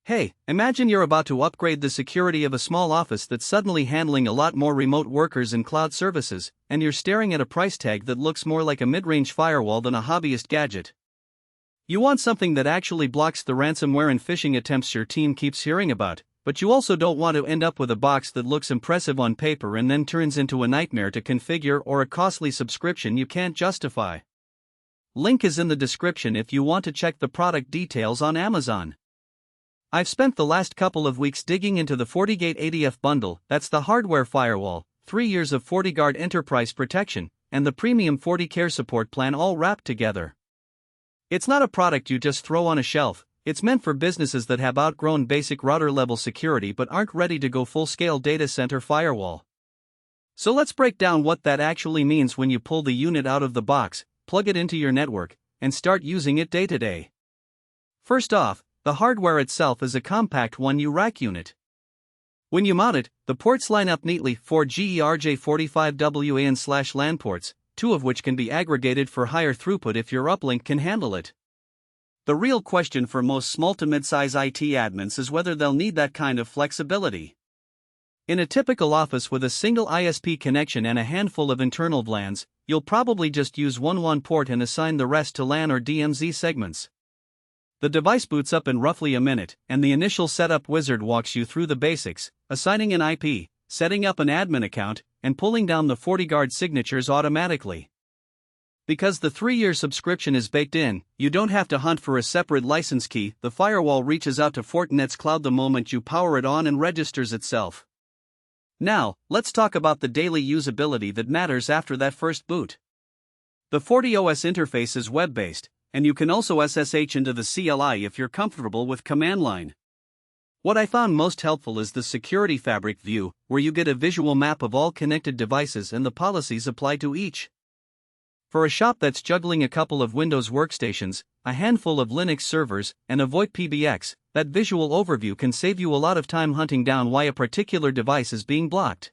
Hey, imagine you're about to upgrade the security of a small office that's suddenly handling a lot more remote workers and cloud services, and you're staring at a price tag that looks more like a mid-range firewall than a hobbyist gadget. You want something that actually blocks the ransomware and phishing attempts your team keeps hearing about, but you also don't want to end up with a box that looks impressive on paper and then turns into a nightmare to configure or a costly subscription you can't justify. Link is in the description if you want to check the product details on Amazon. I've spent the last couple of weeks digging into the FortiGate 80F bundle, that's the hardware firewall, 3 years of FortiGuard enterprise protection, and the premium FortiCare support plan all wrapped together. It's not a product you just throw on a shelf, it's meant for businesses that have outgrown basic router-level security but aren't ready to go full-scale data center firewall. So let's break down what that actually means when you pull the unit out of the box, plug it into your network, and start using it day-to-day. First off, the hardware itself is a compact 1U rack unit. When you mount it, the ports line up neatly, 4 GERJ45WAN/LAN ports, 2 of which can be aggregated for higher throughput if your uplink can handle it. The real question for most small to mid-size IT admins is whether they'll need that kind of flexibility. In a typical office with a single ISP connection and a handful of internal VLANs, you'll probably just use one WAN port and assign the rest to LAN or DMZ segments. The device boots up in roughly a minute, and the initial setup wizard walks you through the basics, assigning an IP, setting up an admin account, and pulling down the FortiGuard signatures automatically. Because the 3-year subscription is baked in, you don't have to hunt for a separate license key. The firewall reaches out to Fortinet's cloud the moment you power it on and registers itself. Now, let's talk about the daily usability that matters after that first boot. The FortiOS interface is web-based, and you can also SSH into the CLI if you're comfortable with command line. What I found most helpful is the Security Fabric view, where you get a visual map of all connected devices and the policies applied to each. For a shop that's juggling a couple of Windows workstations, a handful of Linux servers, and a VoIP PBX, that visual overview can save you a lot of time hunting down why a particular device is being blocked.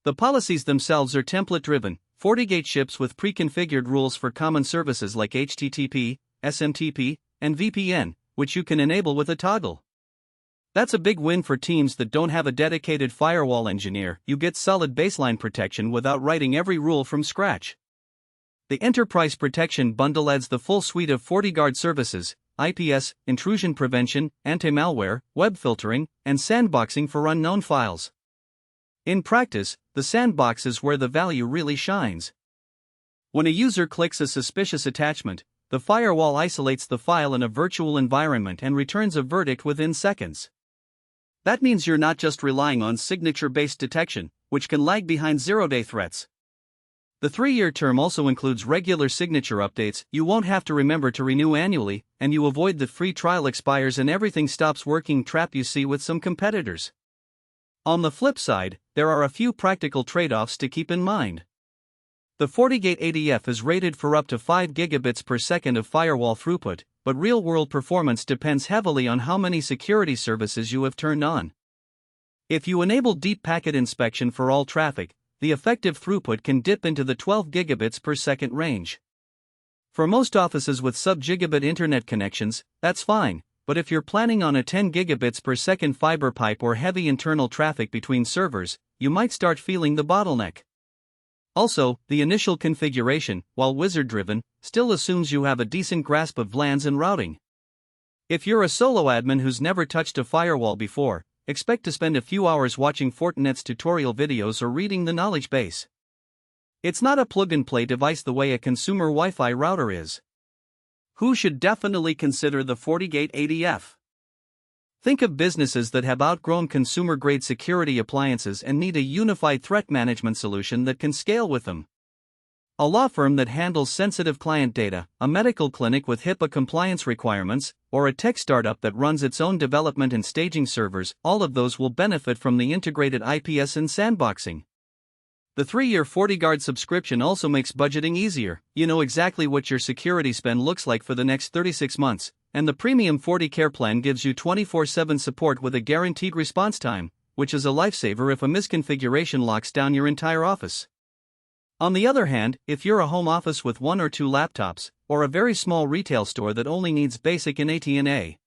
The policies themselves are template-driven. FortiGate ships with pre-configured rules for common services like HTTP, SMTP, and VPN, which you can enable with a toggle. That's a big win for teams that don't have a dedicated firewall engineer. You get solid baseline protection without writing every rule from scratch. The Enterprise Protection Bundle adds the full suite of FortiGuard services, IPS, intrusion prevention, anti-malware, web filtering, and sandboxing for unknown files. In practice, the sandbox is where the value really shines. When a user clicks a suspicious attachment, the firewall isolates the file in a virtual environment and returns a verdict within seconds. That means you're not just relying on signature-based detection, which can lag behind zero-day threats. The 3-year term also includes regular signature updates. You won't have to remember to renew annually, and you avoid the free trial expires and everything stops working trap you see with some competitors. On the flip side, there are a few practical trade-offs to keep in mind. The FortiGate 80F is rated for up to 5 gigabits per second of firewall throughput, but real-world performance depends heavily on how many security services you have turned on. If you enable deep packet inspection for all traffic, the effective throughput can dip into the 12 gigabits per second range. For most offices with sub-gigabit internet connections, that's fine. But if you're planning on a 10 gigabits per second fiber pipe or heavy internal traffic between servers, you might start feeling the bottleneck. Also, the initial configuration, while wizard-driven, still assumes you have a decent grasp of VLANs and routing. If you're a solo admin who's never touched a firewall before, expect to spend a few hours watching Fortinet's tutorial videos or reading the knowledge base. It's not a plug-and-play device the way a consumer Wi-Fi router is. Who should definitely consider the FortiGate 80F? Think of businesses that have outgrown consumer-grade security appliances and need a unified threat management solution that can scale with them. A law firm that handles sensitive client data, a medical clinic with HIPAA compliance requirements, or a tech startup that runs its own development and staging servers, all of those will benefit from the integrated IPS and sandboxing. The 3-year FortiGuard subscription also makes budgeting easier. You know exactly what your security spend looks like for the next 36 months, and the premium FortiCare plan gives you 24/7 support with a guaranteed response time, which is a lifesaver if a misconfiguration locks down your entire office. On the other hand, if you're a home office with 1 or 2 laptops, or a very small retail store that only needs basic NAT and A,